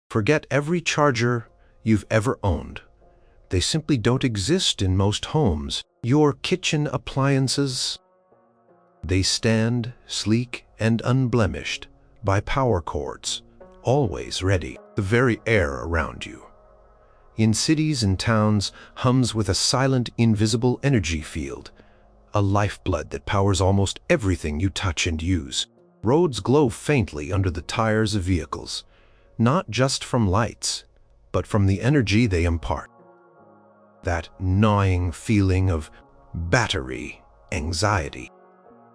Forget every charger you've ever owned. They simply don't exist in most homes. Your kitchen appliances, they stand sleek and unblemished by power cords, always ready. The very air around you, in cities and towns, hums with a silent, invisible energy field, a lifeblood that powers almost everything you touch and use. Roads glow faintly under the tires of vehicles, not just from lights, but from the energy they impart. That gnawing feeling of battery anxiety.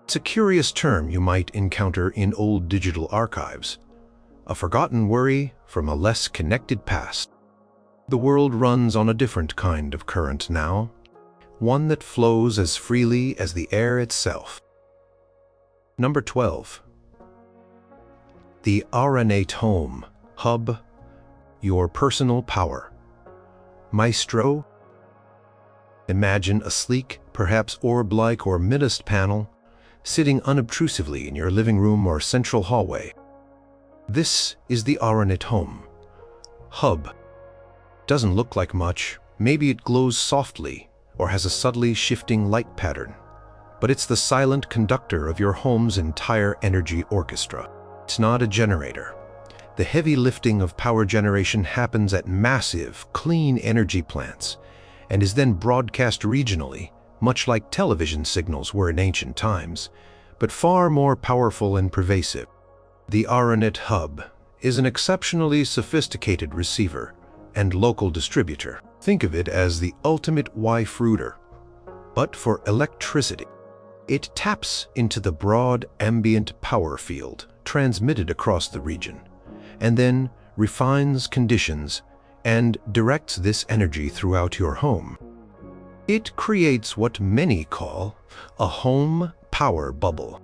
It's a curious term you might encounter in old digital archives, a forgotten worry from a less connected past. The world runs on a different kind of current now, one that flows as freely as the air itself. Number 12. The AuraNet Home Hub, your personal power. Maestro. Imagine a sleek, perhaps orb-like or mist panel, sitting unobtrusively in your living room or central hallway. This is the AuraNet Home Hub. Doesn't look like much, maybe it glows softly or has a subtly shifting light pattern, but it's the silent conductor of your home's entire energy orchestra. It's not a generator. The heavy lifting of power generation happens at massive, clean energy plants and is then broadcast regionally, much like television signals were in ancient times, but far more powerful and pervasive. The Aronet Hub is an exceptionally sophisticated receiver and local distributor. Think of it as the ultimate Wi-Fi router, but for electricity. It taps into the broad ambient power field transmitted across the region, and then refines conditions and directs this energy throughout your home. It creates what many call a home power bubble.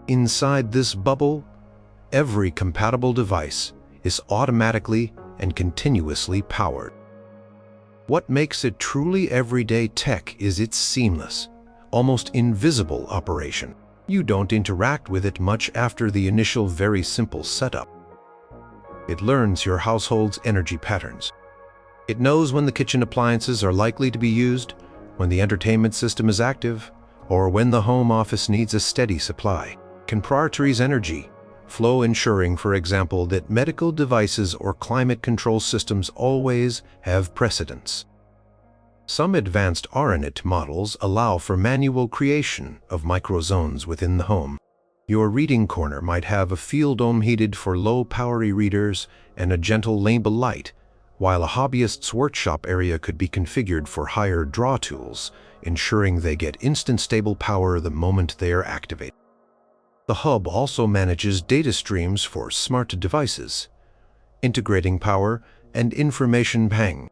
Inside this bubble, every compatible device is automatically and continuously powered. What makes it truly everyday tech is its seamless, almost invisible operation. You don't interact with it much after the initial very simple setup. It learns your household's energy patterns. It knows when the kitchen appliances are likely to be used, when the entertainment system is active, or when the home office needs a steady supply. It can prioritize energy flow, ensuring, for example, that medical devices or climate control systems always have precedence. Some advanced AuraNet models allow for manual creation of microzones within the home. Your reading corner might have a field dome heated for low-power e-readers and a gentle label light, while a hobbyist's workshop area could be configured for higher draw tools, ensuring they get instant stable power the moment they are activated. The hub also manages data streams for smart devices, integrating power and information ping.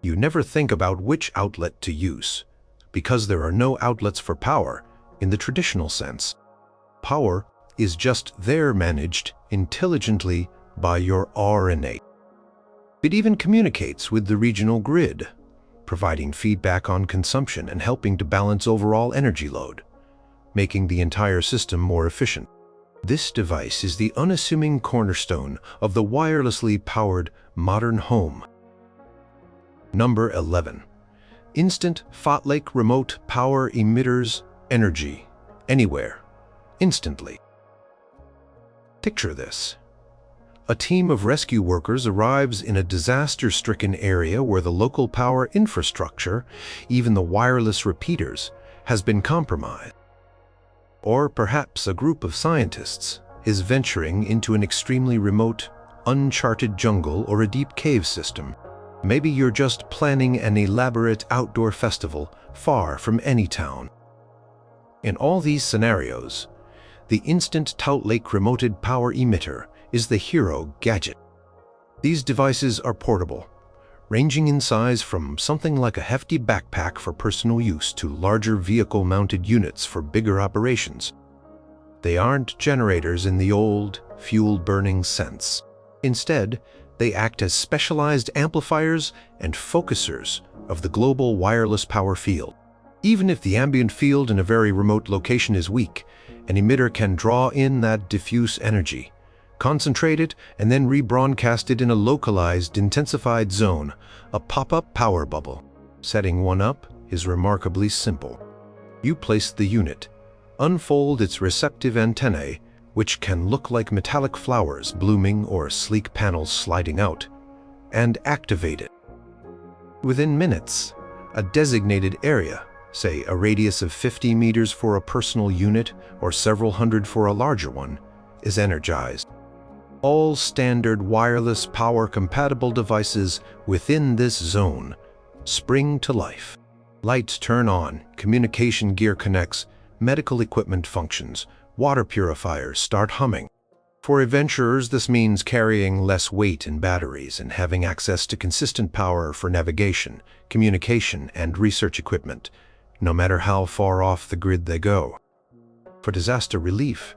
You never think about which outlet to use, because there are no outlets for power in the traditional sense. Power is just there, managed intelligently by your AuraNet. It even communicates with the regional grid, providing feedback on consumption and helping to balance overall energy load, making the entire system more efficient. This device is the unassuming cornerstone of the wirelessly powered modern home. Number 11. Instant-Setup Remote Power Emitters. Energy anywhere, instantly. Picture this. A team of rescue workers arrives in a disaster-stricken area where the local power infrastructure, even the wireless repeaters, has been compromised. Or perhaps a group of scientists is venturing into an extremely remote, uncharted jungle or a deep cave system. Maybe you're just planning an elaborate outdoor festival far from any town. In all these scenarios, the Instant-Setup Remote Power Emitter is the hero gadget. These devices are portable, ranging in size from something like a hefty backpack for personal use to larger vehicle-mounted units for bigger operations. They aren't generators in the old, fuel-burning sense. Instead, they act as specialized amplifiers and focusers of the global wireless power field. Even if the ambient field in a very remote location is weak, an emitter can draw in that diffuse energy, Concentrate it and then rebroadcast it in a localized, intensified zone, a pop-up power bubble. Setting one up is remarkably simple. You place the unit, unfold its receptive antennae, which can look like metallic flowers blooming or sleek panels sliding out, and activate it. Within minutes, a designated area, say a radius of 50 meters for a personal unit or several hundred for a larger one, is energized. All standard wireless power-compatible devices within this zone spring to life. Lights turn on, communication gear connects, medical equipment functions, water purifiers start humming. For adventurers, this means carrying less weight in batteries and having access to consistent power for navigation, communication, and research equipment, no matter how far off the grid they go. For disaster relief,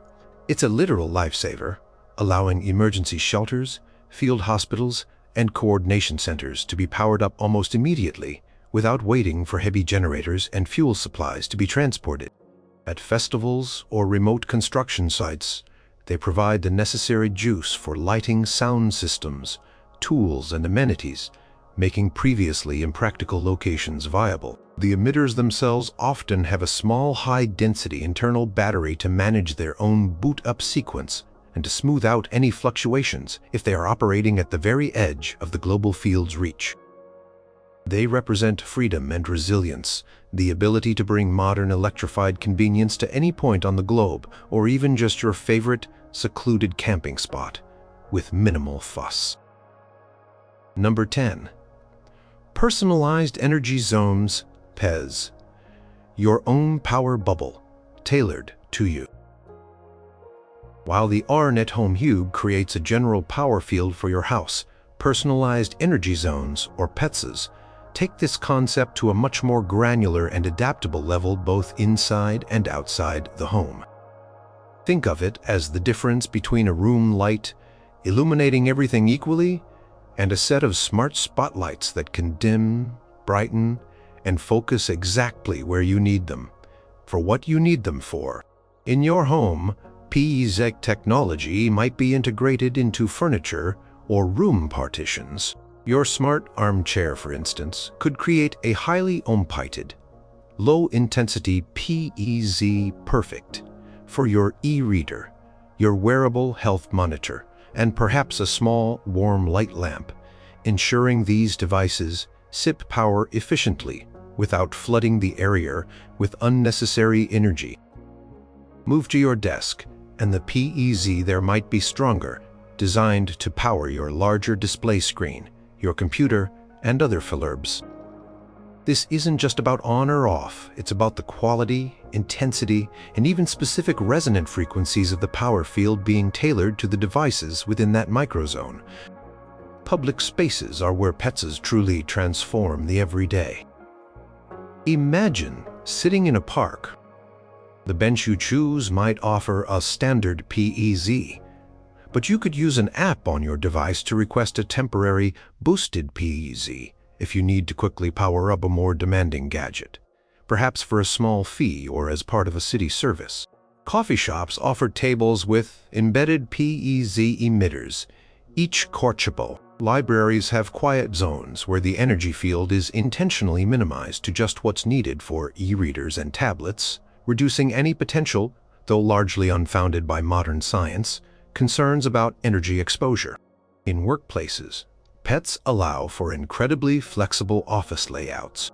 it's a literal lifesaver, allowing emergency shelters, field hospitals, and coordination centers to be powered up almost immediately without waiting for heavy generators and fuel supplies to be transported. At festivals or remote construction sites, they provide the necessary juice for lighting sound systems, tools, and amenities, making previously impractical locations viable. The emitters themselves often have a small, high-density internal battery to manage their own boot-up sequence and to smooth out any fluctuations if they are operating at the very edge of the global field's reach. They represent freedom and resilience, the ability to bring modern electrified convenience to any point on the globe, or even just your favorite secluded camping spot, with minimal fuss. Number 10. Personalized Energy Zones, PEZ. Your own power bubble, tailored to you. While the AuraNet Home Hub creates a general power field for your house, personalized energy zones, or PEZs, take this concept to a much more granular and adaptable level both inside and outside the home. Think of it as the difference between a room light, illuminating everything equally, and a set of smart spotlights that can dim, brighten, and focus exactly where you need them, for what you need them for. In your home, PEZ technology might be integrated into furniture or room partitions. Your smart armchair, for instance, could create a highly ohmpited, low-intensity PEZ perfect for your e-reader, your wearable health monitor, and perhaps a small, warm light lamp, ensuring these devices sip power efficiently without flooding the area with unnecessary energy. Move to your desk, and the PEZ there might be stronger, designed to power your larger display screen, your computer, and other philurbs. This isn't just about on or off, it's about the quality, intensity, and even specific resonant frequencies of the power field being tailored to the devices within that microzone. Public spaces are where PEZs truly transform the everyday. Imagine sitting in a park. The bench you choose might offer a standard PEZ, but you could use an app on your device to request a temporary boosted PEZ if you need to quickly power up a more demanding gadget, perhaps for a small fee or as part of a city service. Coffee shops offer tables with embedded PEZ emitters, each coachable. Libraries have quiet zones where the energy field is intentionally minimized to just what's needed for e-readers and tablets, reducing any potential, though largely unfounded by modern science, concerns about energy exposure. In workplaces, PEZs allow for incredibly flexible office layouts.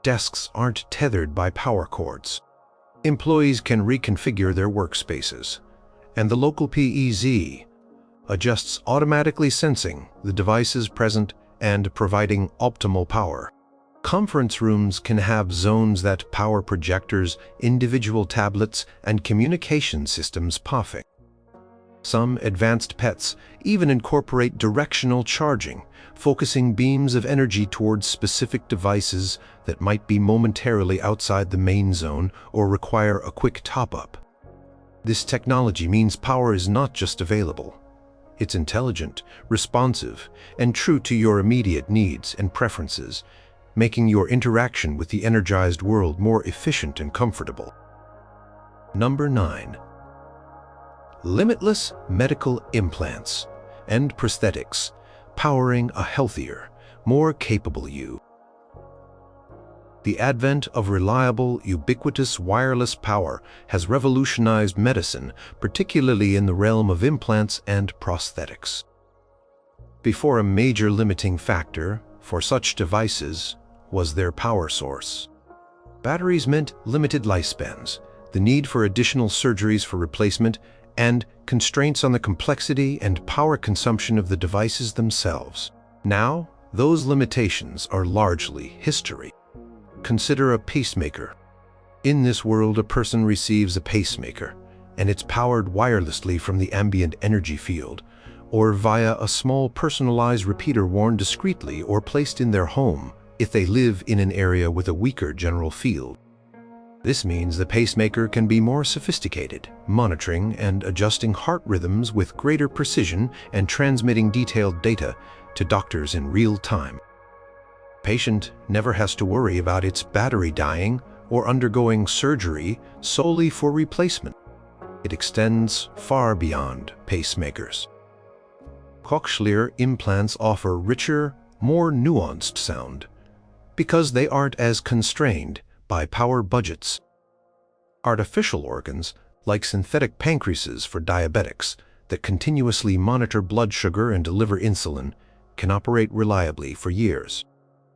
Desks aren't tethered by power cords. Employees can reconfigure their workspaces, and the local PEZ adjusts automatically, sensing the devices present and providing optimal power. Conference rooms can have zones that power projectors, individual tablets, and communication systems puffing. Some advanced PEZs even incorporate directional charging, focusing beams of energy towards specific devices that might be momentarily outside the main zone or require a quick top-up. This technology means power is not just available. It's intelligent, responsive, and true to your immediate needs and preferences, making your interaction with the energized world more efficient and comfortable. Number 9. limitless medical implants and prosthetics, powering a healthier, more capable you. The advent of reliable, ubiquitous wireless power has revolutionized medicine, particularly in the realm of implants and prosthetics. Before, a major limiting factor for such devices was their power source. Batteries meant limited lifespans, the need for additional surgeries for replacement, and constraints on the complexity and power consumption of the devices themselves. Now, those limitations are largely history. Consider a pacemaker. In this world, a person receives a pacemaker, and it's powered wirelessly from the ambient energy field, or via a small personalized repeater worn discreetly or placed in their home if they live in an area with a weaker general field. This means the pacemaker can be more sophisticated, monitoring and adjusting heart rhythms with greater precision and transmitting detailed data to doctors in real time. Patient never has to worry about its battery dying or undergoing surgery solely for replacement. It extends far beyond pacemakers. Cochlear implants offer richer, more nuanced sound because they aren't as constrained by power budgets. Artificial organs, like synthetic pancreases for diabetics that continuously monitor blood sugar and deliver insulin, can operate reliably for years.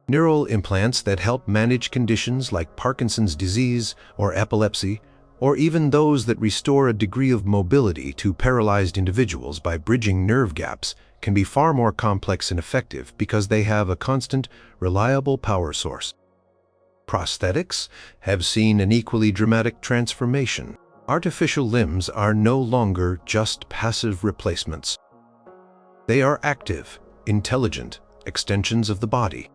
Neural implants that help manage conditions like Parkinson's disease or epilepsy, or even those that restore a degree of mobility to paralyzed individuals by bridging nerve gaps, can be far more complex and effective because they have a constant, reliable power source. Prosthetics have seen an equally dramatic transformation. Artificial limbs are no longer just passive replacements. They are active, intelligent extensions of the body.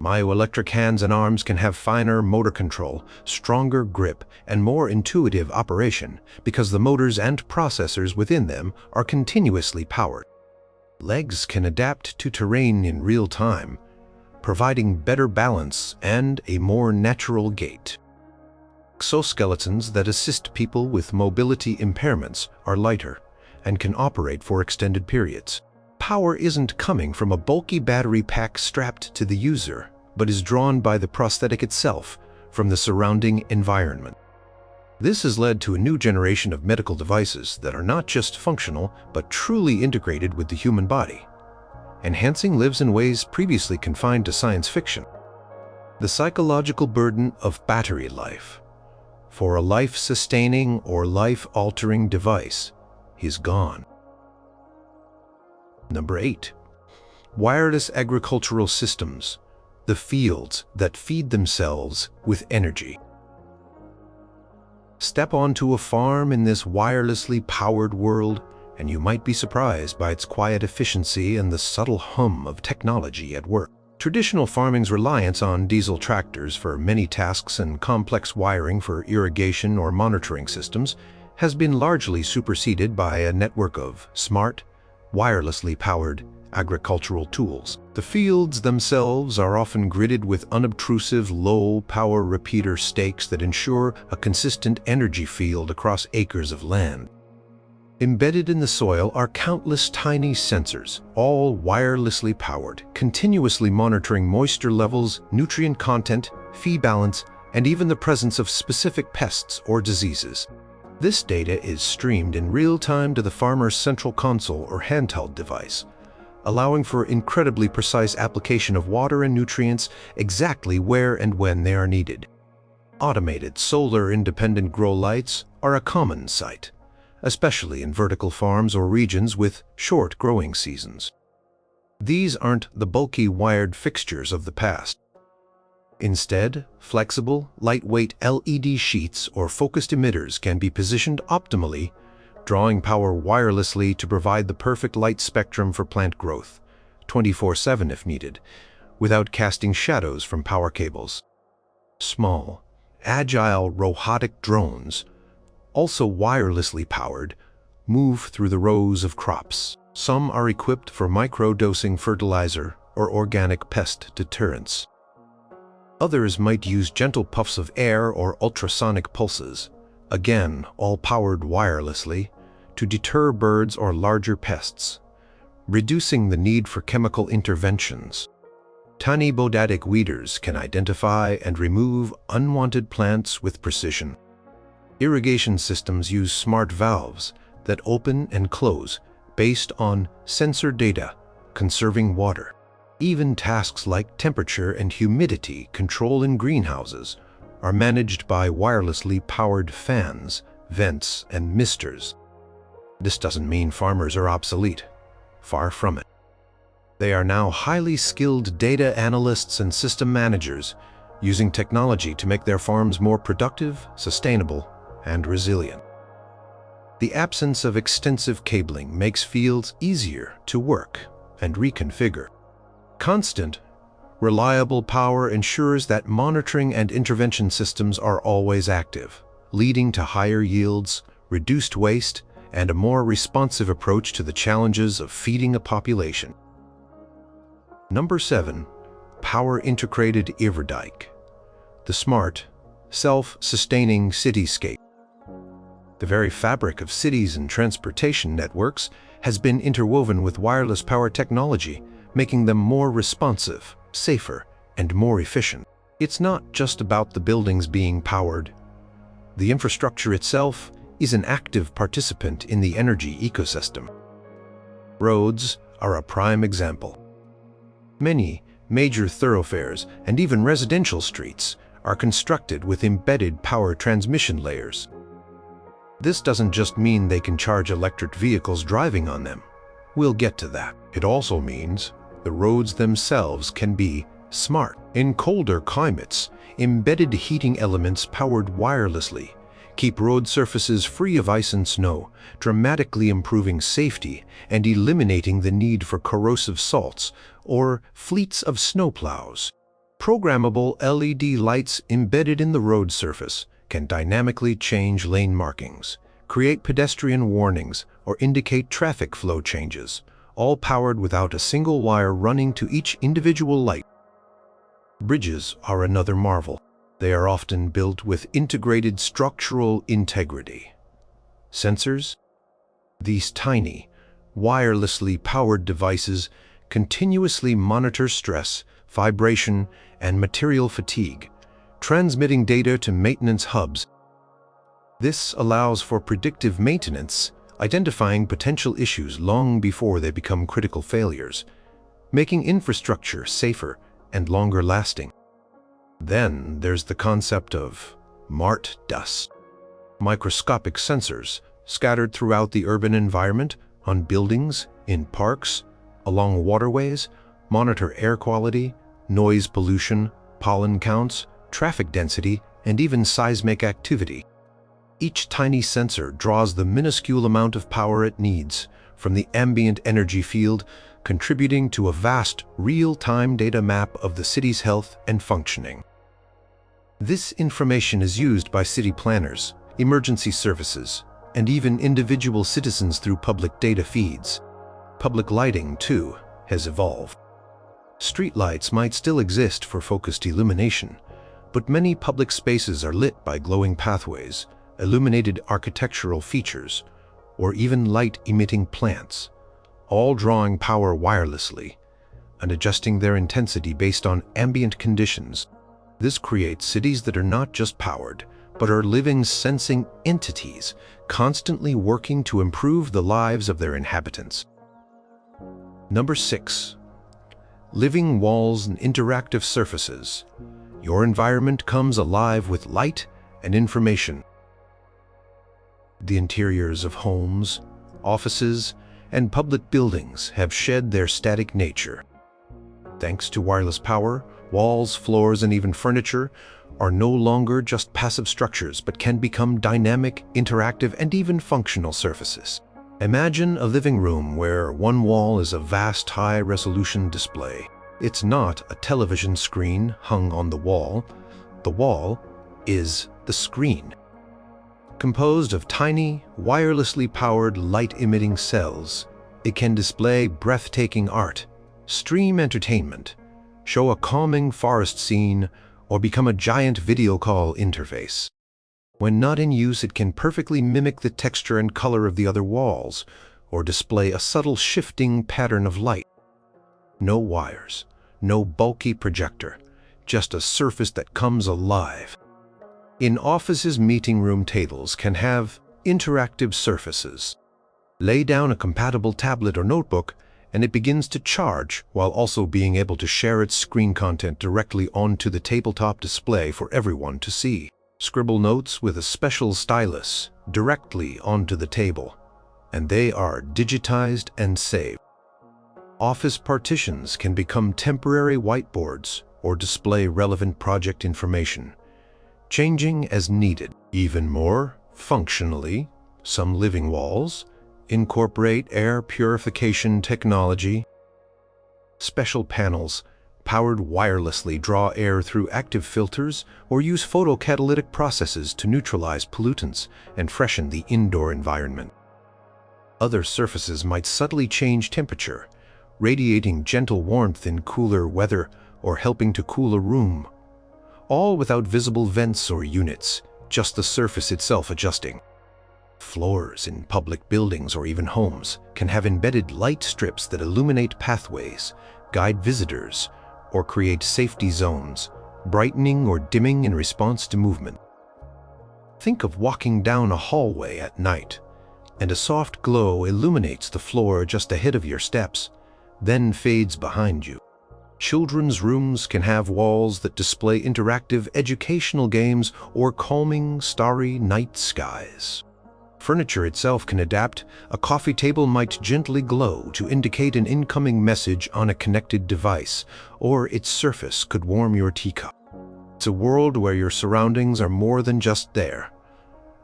Myoelectric hands and arms can have finer motor control, stronger grip, and more intuitive operation because the motors and processors within them are continuously powered. Legs can adapt to terrain in real time, providing better balance and a more natural gait. Exoskeletons that assist people with mobility impairments are lighter and can operate for extended periods. Power isn't coming from a bulky battery pack strapped to the user, but is drawn by the prosthetic itself from the surrounding environment. This has led to a new generation of medical devices that are not just functional, but truly integrated with the human body, enhancing lives in ways previously confined to science fiction. The psychological burden of battery life for a life-sustaining or life-altering device is gone. Number 8. Wireless agricultural systems, the fields that feed themselves with energy. Step onto a farm in this wirelessly powered world, and you might be surprised by its quiet efficiency and the subtle hum of technology at work. Traditional farming's reliance on diesel tractors for many tasks and complex wiring for irrigation or monitoring systems has been largely superseded by a network of smart, wirelessly powered agricultural tools. The fields themselves are often gridded with unobtrusive, low-power repeater stakes that ensure a consistent energy field across acres of land. Embedded in the soil are countless tiny sensors, all wirelessly powered, continuously monitoring moisture levels, nutrient content, feed balance, and even the presence of specific pests or diseases. This data is streamed in real time to the farmer's central console or handheld device, allowing for incredibly precise application of water and nutrients exactly where and when they are needed. Automated solar-independent grow lights are a common sight, especially in vertical farms or regions with short growing seasons. These aren't the bulky wired fixtures of the past. Instead, flexible, lightweight LED sheets or focused emitters can be positioned optimally, drawing power wirelessly to provide the perfect light spectrum for plant growth, 24/7 if needed, without casting shadows from power cables. Small, agile robotic drones, also wirelessly powered, move through the rows of crops. Some are equipped for micro-dosing fertilizer or organic pest deterrence. Others might use gentle puffs of air or ultrasonic pulses, again all powered wirelessly, to deter birds or larger pests, reducing the need for chemical interventions. Tiny bodatic weeders can identify and remove unwanted plants with precision. Irrigation systems use smart valves that open and close based on sensor data, conserving water. Even tasks like temperature and humidity control in greenhouses are managed by wirelessly powered fans, vents, and misters. This doesn't mean farmers are obsolete. Far from it. They are now highly skilled data analysts and system managers using technology to make their farms more productive, sustainable, and resilient. The absence of extensive cabling makes fields easier to work and reconfigure. Constant, reliable power ensures that monitoring and intervention systems are always active, leading to higher yields, reduced waste, and a more responsive approach to the challenges of feeding a population. Number 7. Power-integrated Everdijk. The smart, self-sustaining cityscape. The very fabric of cities and transportation networks has been interwoven with wireless power technology, making them more responsive, safer, and more efficient. It's not just about the buildings being powered. The infrastructure itself is an active participant in the energy ecosystem. Roads are a prime example. Many major thoroughfares and even residential streets are constructed with embedded power transmission layers. This doesn't just mean they can charge electric vehicles driving on them. We'll get to that. It also means the roads themselves can be smart. In colder climates, embedded heating elements powered wirelessly keep road surfaces free of ice and snow, dramatically improving safety and eliminating the need for corrosive salts or fleets of snowplows. Programmable LED lights embedded in the road surface can dynamically change lane markings, create pedestrian warnings, or indicate traffic flow changes, all powered without a single wire running to each individual light. Bridges are another marvel. They are often built with integrated structural integrity. Sensors? These tiny, wirelessly powered devices continuously monitor stress, vibration, and material fatigue, transmitting data to maintenance hubs. This allows for predictive maintenance, identifying potential issues long before they become critical failures, making infrastructure safer and longer lasting. Then there's the concept of smart dust. Microscopic sensors scattered throughout the urban environment, on buildings, in parks, along waterways, monitor air quality, noise pollution, pollen counts, traffic density, and even seismic activity. Each tiny sensor draws the minuscule amount of power it needs from the ambient energy field, contributing to a vast, real-time data map of the city's health and functioning. This information is used by city planners, emergency services, and even individual citizens through public data feeds. Public lighting, too, has evolved. Streetlights might still exist for focused illumination, but many public spaces are lit by glowing pathways, illuminated architectural features, or even light-emitting plants, all drawing power wirelessly and adjusting their intensity based on ambient conditions. This creates cities that are not just powered, but are living, sensing entities, constantly working to improve the lives of their inhabitants. Number 6. Living walls and interactive surfaces. Your environment comes alive with light and information. The interiors of homes, offices, and public buildings have shed their static nature. Thanks to wireless power, walls, floors, and even furniture are no longer just passive structures, but can become dynamic, interactive, and even functional surfaces. Imagine a living room where one wall is a vast high-resolution display. It's not a television screen hung on the wall. The wall is the screen. Composed of tiny, wirelessly powered light-emitting cells, it can display breathtaking art, stream entertainment, show a calming forest scene, or become a giant video call interface. When not in use, it can perfectly mimic the texture and color of the other walls, or display a subtle shifting pattern of light. No wires, no bulky projector, just a surface that comes alive. In offices, meeting room tables can have interactive surfaces. Lay down a compatible tablet or notebook, and it begins to charge while also being able to share its screen content directly onto the tabletop display for everyone to see. Scribble notes with a special stylus directly onto the table, and they are digitized and saved. Office partitions can become temporary whiteboards or display relevant project information, changing as needed. Even more functionally, some living walls incorporate air purification technology. Special panels powered wirelessly draw air through active filters or use photocatalytic processes to neutralize pollutants and freshen the indoor environment. Other surfaces might subtly change temperature, radiating gentle warmth in cooler weather or helping to cool a room. All without visible vents or units, just the surface itself adjusting. Floors in public buildings or even homes can have embedded light strips that illuminate pathways, guide visitors, or create safety zones, brightening or dimming in response to movement. Think of walking down a hallway at night, and a soft glow illuminates the floor just ahead of your steps, then fades behind you. Children's rooms can have walls that display interactive educational games or calming, starry night skies. Furniture itself can adapt. A coffee table might gently glow to indicate an incoming message on a connected device, or its surface could warm your teacup. It's a world where your surroundings are more than just there.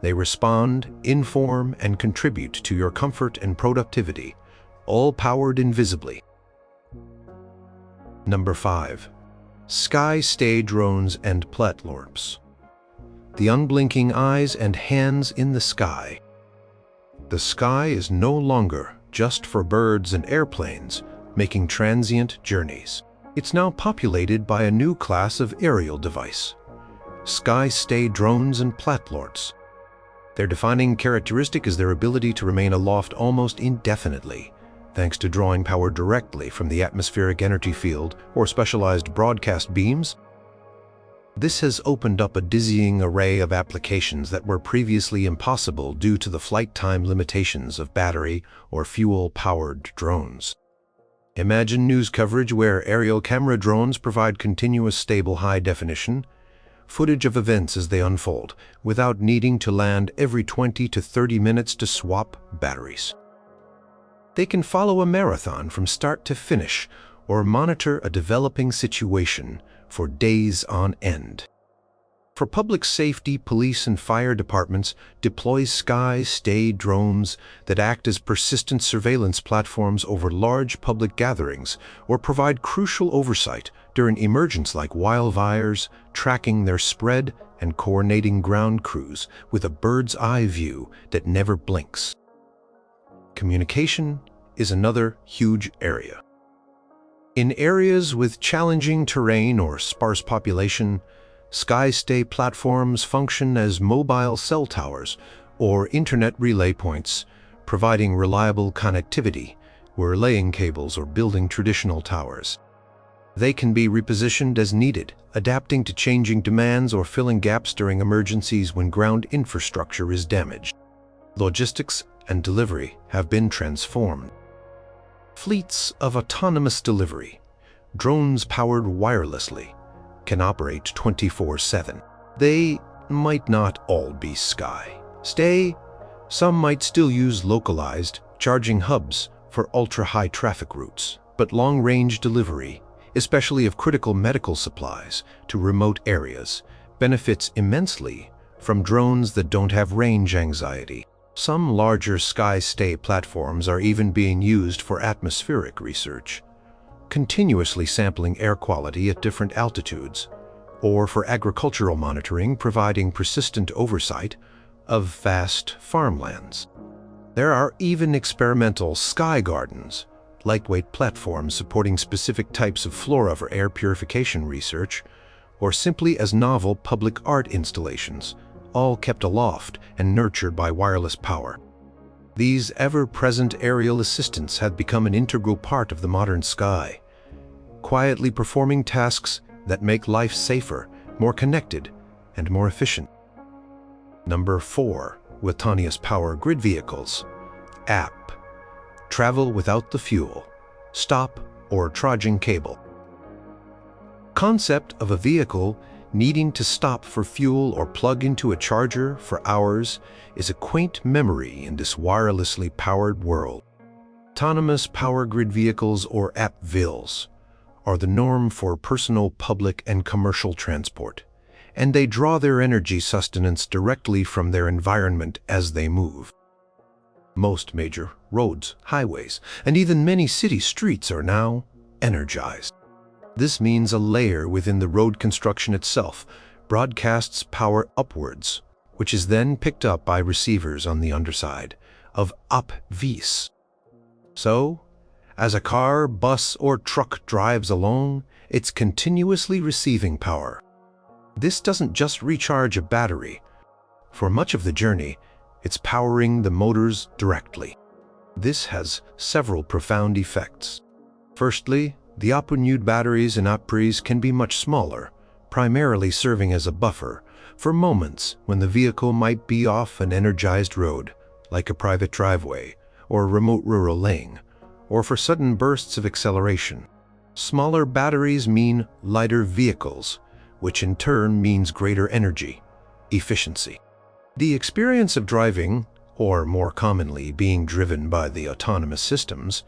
They respond, inform, and contribute to your comfort and productivity, all powered invisibly. Number 5. Skystay drones and platforms. The unblinking eyes and hands in the sky. The sky is no longer just for birds and airplanes making transient journeys. It's now populated by a new class of aerial device, skystay drones and platforms. Their defining characteristic is their ability to remain aloft almost indefinitely, thanks to drawing power directly from the atmospheric energy field or specialized broadcast beams. This has opened up a dizzying array of applications that were previously impossible due to the flight time limitations of battery or fuel-powered drones. Imagine news coverage where aerial camera drones provide continuous, stable, high-definition footage of events as they unfold, without needing to land every 20 to 30 minutes to swap batteries. They can follow a marathon from start to finish or monitor a developing situation for days on end. For public safety, police and fire departments deploy skystay drones that act as persistent surveillance platforms over large public gatherings or provide crucial oversight during emergencies like wildfires, tracking their spread and coordinating ground crews with a bird's eye view that never blinks. Communication is another huge area. In areas with challenging terrain or sparse population, skystay platforms function as mobile cell towers or internet relay points, providing reliable connectivity where laying cables or building traditional towers. They can be repositioned as needed, adapting to changing demands or filling gaps during emergencies when ground infrastructure is damaged. Logistics and delivery have been transformed. Fleets of autonomous delivery, drones powered wirelessly, can operate 24/7. They might not all be skystay. Some might still use localized charging hubs for ultra-high traffic routes, but long-range delivery, especially of critical medical supplies to remote areas, benefits immensely from drones that don't have range anxiety. Some larger skystay platforms are even being used for atmospheric research, continuously sampling air quality at different altitudes, or for agricultural monitoring, providing persistent oversight of vast farmlands. There are even experimental sky gardens, lightweight platforms supporting specific types of flora for air purification research, or simply as novel public art installations, all kept aloft and nurtured by wireless power. These ever-present aerial assistants had become an integral part of the modern sky, quietly performing tasks that make life safer, more connected, and more efficient. Number 4. Autonomous power grid vehicles. App. Travel without the fuel, stop, or charging cable. Concept of a vehicle needing to stop for fuel or plug into a charger for hours is a quaint memory in this wirelessly powered world. Autonomous power grid vehicles, or APVs, are the norm for personal, public, and commercial transport, and they draw their energy sustenance directly from their environment as they move. Most major roads, highways, and even many city streets are now energized. This means a layer within the road construction itself broadcasts power upwards, which is then picked up by receivers on the underside of APVs. So, as a car, bus, or truck drives along, it's continuously receiving power. This doesn't just recharge a battery. For much of the journey, it's powering the motors directly. This has several profound effects. Firstly, the APU batteries in APRIs can be much smaller, primarily serving as a buffer for moments when the vehicle might be off an energized road, like a private driveway or a remote rural lane, or for sudden bursts of acceleration. Smaller batteries mean lighter vehicles, which in turn means greater energy efficiency. The experience of driving, or more commonly being driven by the autonomous systems,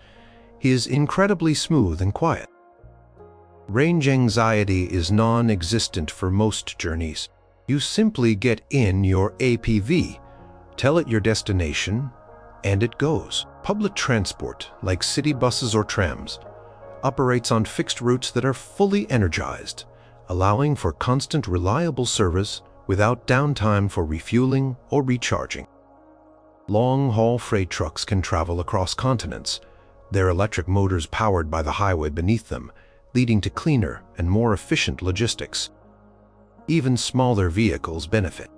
is incredibly smooth and quiet. Range anxiety is non-existent for most journeys. You simply get in your APV, tell it your destination, and it goes. Public transport, like city buses or trams, operates on fixed routes that are fully energized, allowing for constant, reliable service without downtime for refueling or recharging. Long-haul freight trucks can travel across continents, their electric motors powered by the highway beneath them, leading to cleaner and more efficient logistics. Even smaller vehicles benefit.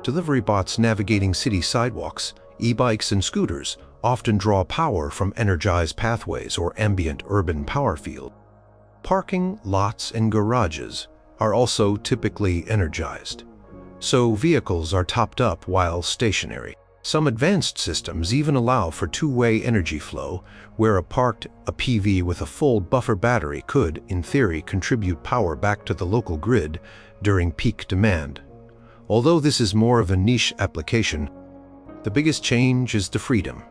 Delivery bots navigating city sidewalks, e-bikes and scooters often draw power from energized pathways or ambient urban power field. Parking lots and garages are also typically energized, so vehicles are topped up while stationary. Some advanced systems even allow for two-way energy flow, where a PV with a full buffer battery could, in theory, contribute power back to the local grid during peak demand. Although this is more of a niche application, the biggest change is the freedom.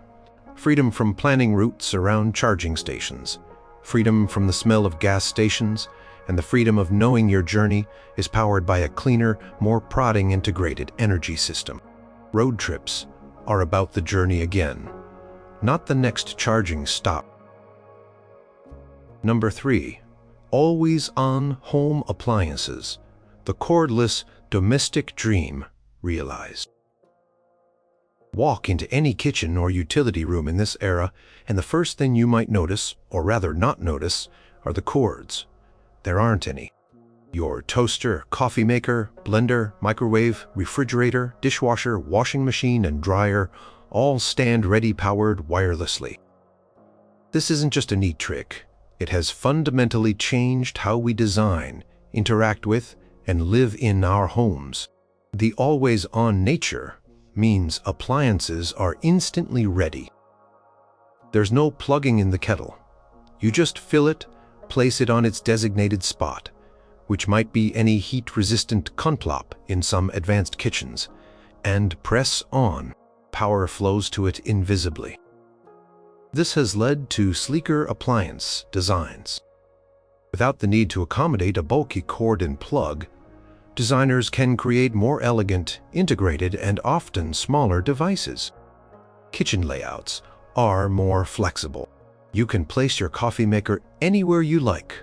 Freedom from planning routes around charging stations, freedom from the smell of gas stations, and the freedom of knowing your journey is powered by a cleaner, more prodding integrated energy system. Road trips are about the journey again, not the next charging stop. Number 3. Always-on home appliances. The cordless domestic dream realized. Walk into any kitchen or utility room in this era, and the first thing you might notice, or rather not notice, are the cords. There aren't any. Your toaster, coffee maker, blender, microwave, refrigerator, dishwasher, washing machine, and dryer all stand ready powered wirelessly. This isn't just a neat trick. It has fundamentally changed how we design, interact with, and live in our homes. The always-on nature means appliances are instantly ready. There's no plugging in the kettle. You just fill it, place it on its designated spot, which might be any heat-resistant conplop in some advanced kitchens, and press on. Power flows to it invisibly. This has led to sleeker appliance designs. Without the need to accommodate a bulky cord and plug, designers can create more elegant, integrated, and often smaller devices. Kitchen layouts are more flexible. You can place your coffee maker anywhere you like,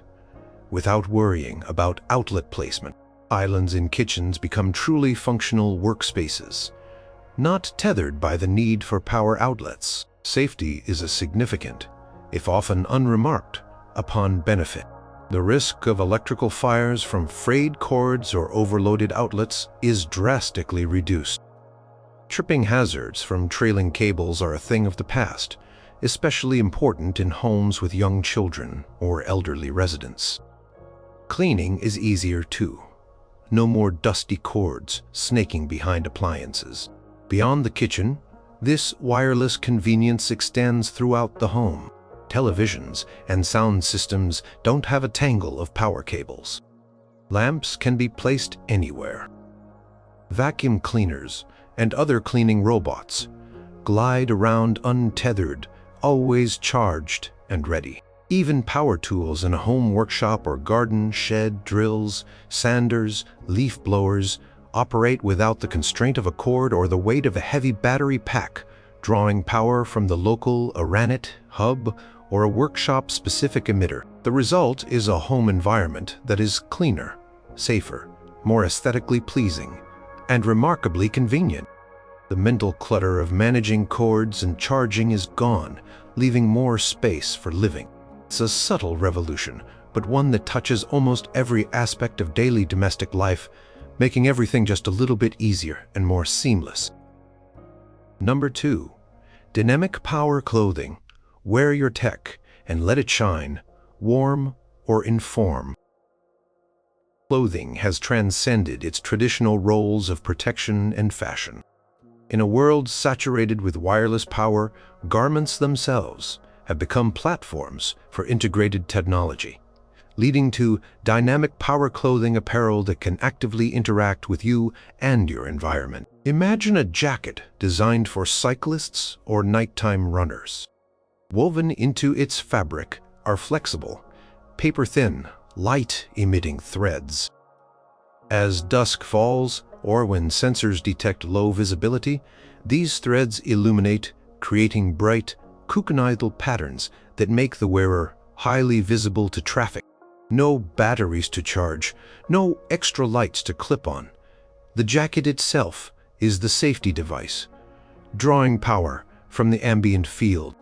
without worrying about outlet placement. Islands in kitchens become truly functional workspaces, not tethered by the need for power outlets. Safety is a significant, if often unremarked upon benefit. The risk of electrical fires from frayed cords or overloaded outlets is drastically reduced. Tripping hazards from trailing cables are a thing of the past, especially important in homes with young children or elderly residents. Cleaning is easier too. No more dusty cords snaking behind appliances. Beyond the kitchen, this wireless convenience extends throughout the home. Televisions and sound systems don't have a tangle of power cables. Lamps can be placed anywhere. Vacuum cleaners and other cleaning robots glide around untethered, always charged and ready. Even power tools in a home workshop or garden shed, drills, sanders, leaf blowers, operate without the constraint of a cord or the weight of a heavy battery pack, drawing power from the local Aronet Hub or a workshop-specific emitter. The result is a home environment that is cleaner, safer, more aesthetically pleasing, and remarkably convenient. The mental clutter of managing cords and charging is gone, leaving more space for living. It's a subtle revolution, but one that touches almost every aspect of daily domestic life, making everything just a little bit easier and more seamless. Number 2. Dynamic power clothing. Wear your tech and let it shine, warm or inform. Clothing has transcended its traditional roles of protection and fashion. In a world saturated with wireless power, garments themselves have become platforms for integrated technology, leading to dynamic power clothing apparel that can actively interact with you and your environment. Imagine a jacket designed for cyclists or nighttime runners. Woven into its fabric are flexible, paper-thin, light-emitting threads. As dusk falls, or when sensors detect low visibility, these threads illuminate, creating bright, cucumidal patterns that make the wearer highly visible to traffic. No batteries to charge, no extra lights to clip on. The jacket itself is the safety device, drawing power from the ambient field.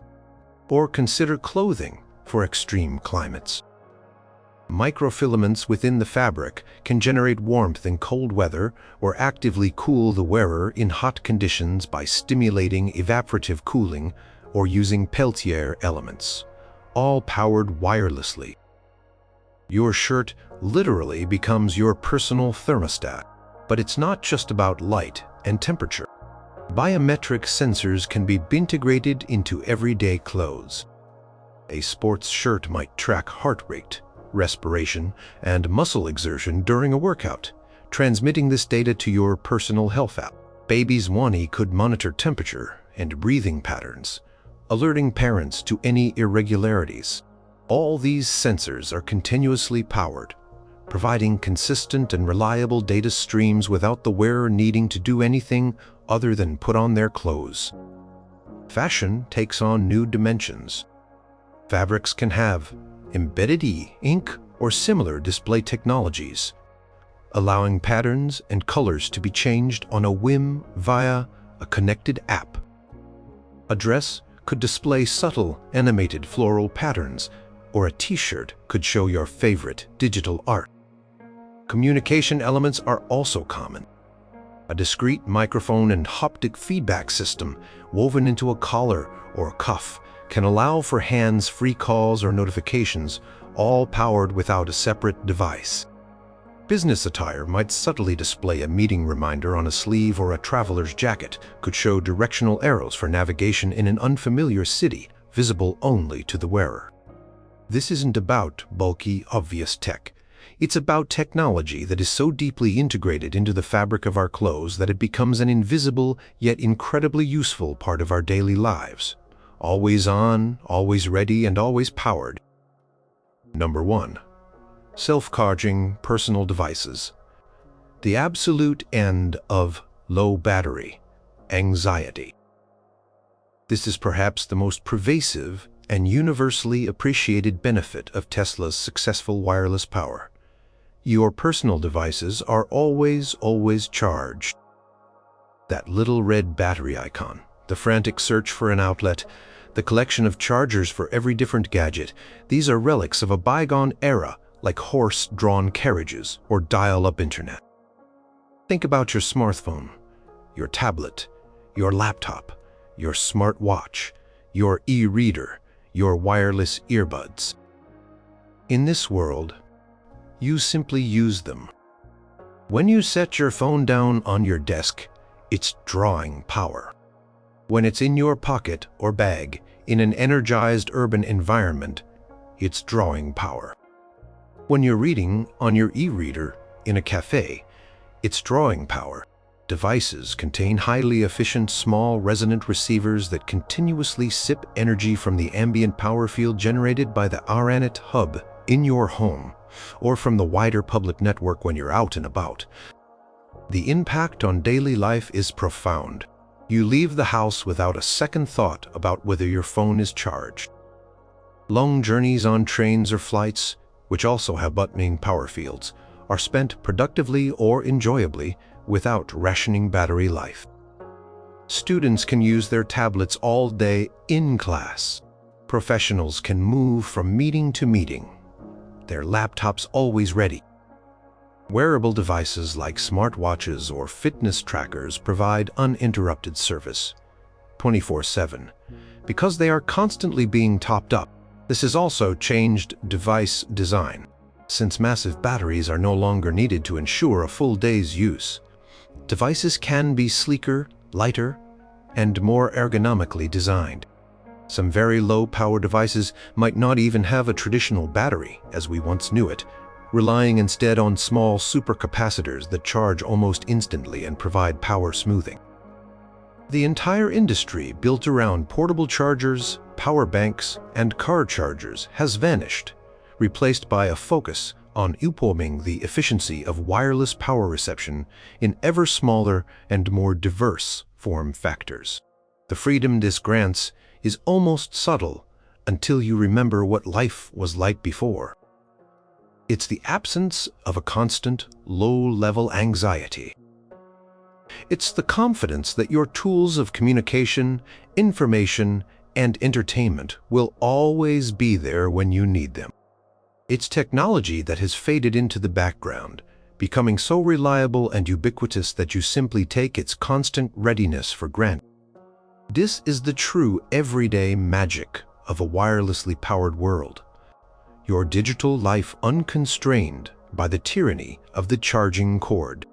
Or consider clothing for extreme climates. Microfilaments within the fabric can generate warmth in cold weather or actively cool the wearer in hot conditions by stimulating evaporative cooling or using Peltier elements, all powered wirelessly. Your shirt literally becomes your personal thermostat, but it's not just about light and temperature. Biometric sensors can be integrated into everyday clothes. A sports shirt might track heart rate, respiration, and muscle exertion during a workout, transmitting this data to your personal health app. Baby's One could monitor temperature and breathing patterns, alerting parents to any irregularities. All these sensors are continuously powered, providing consistent and reliable data streams without the wearer needing to do anything other than put on their clothes. Fashion takes on new dimensions. Fabrics can have embedded ink or similar display technologies, allowing patterns and colors to be changed on a whim via a connected app. A dress could display subtle animated floral patterns, or a t-shirt could show your favorite digital art. Communication elements are also common. A discrete microphone and haptic feedback system woven into a collar or a cuff can allow for hands-free calls or notifications, all powered without a separate device. Business attire might subtly display a meeting reminder on a sleeve, or a traveler's jacket could show directional arrows for navigation in an unfamiliar city, visible only to the wearer. This isn't about bulky, obvious tech. It's about technology that is so deeply integrated into the fabric of our clothes that it becomes an invisible yet incredibly useful part of our daily lives. Always on, always ready, and always powered. Number 1. Self-charging personal devices. The absolute end of low battery anxiety. This is perhaps the most pervasive and universally appreciated benefit of Tesla's successful wireless power. Your personal devices are always charged. That little red battery icon, the frantic search for an outlet, the collection of chargers for every different gadget, these are relics of a bygone era, like horse-drawn carriages or dial-up internet. Think about your smartphone, your tablet, your laptop, your smartwatch, your e-reader, your wireless earbuds. In this world, you simply use them. When you set your phone down on your desk, it's drawing power. When it's in your pocket or bag in an energized urban environment, it's drawing power. When you're reading on your e-reader in a cafe, it's drawing power. Devices contain highly efficient small resonant receivers that continuously sip energy from the ambient power field generated by the AuraNet Hub in your home, or from the wider public network when you're out and about. The impact on daily life is profound. You leave the house without a second thought about whether your phone is charged. Long journeys on trains or flights, which also have buttoning power fields, are spent productively or enjoyably without rationing battery life. Students can use their tablets all day in class. Professionals can move from meeting to meeting, their laptops always ready. Wearable devices like smartwatches or fitness trackers provide uninterrupted service 24/7 because they are constantly being topped up. This has also changed device design, since massive batteries are no longer needed to ensure a full day's use. Devices can be sleeker, lighter, and more ergonomically designed. Some very low-power devices might not even have a traditional battery as we once knew it, relying instead on small supercapacitors that charge almost instantly and provide power smoothing. The entire industry built around portable chargers, power banks, and car chargers has vanished, replaced by a focus on improving the efficiency of wireless power reception in ever smaller and more diverse form factors. The freedom this grants is almost subtle until you remember what life was like before. It's the absence of a constant, low-level anxiety. It's the confidence that your tools of communication, information, and entertainment will always be there when you need them. It's technology that has faded into the background, becoming so reliable and ubiquitous that you simply take its constant readiness for granted. This is the true everyday magic of a wirelessly powered world. Your digital life unconstrained by the tyranny of the charging cord.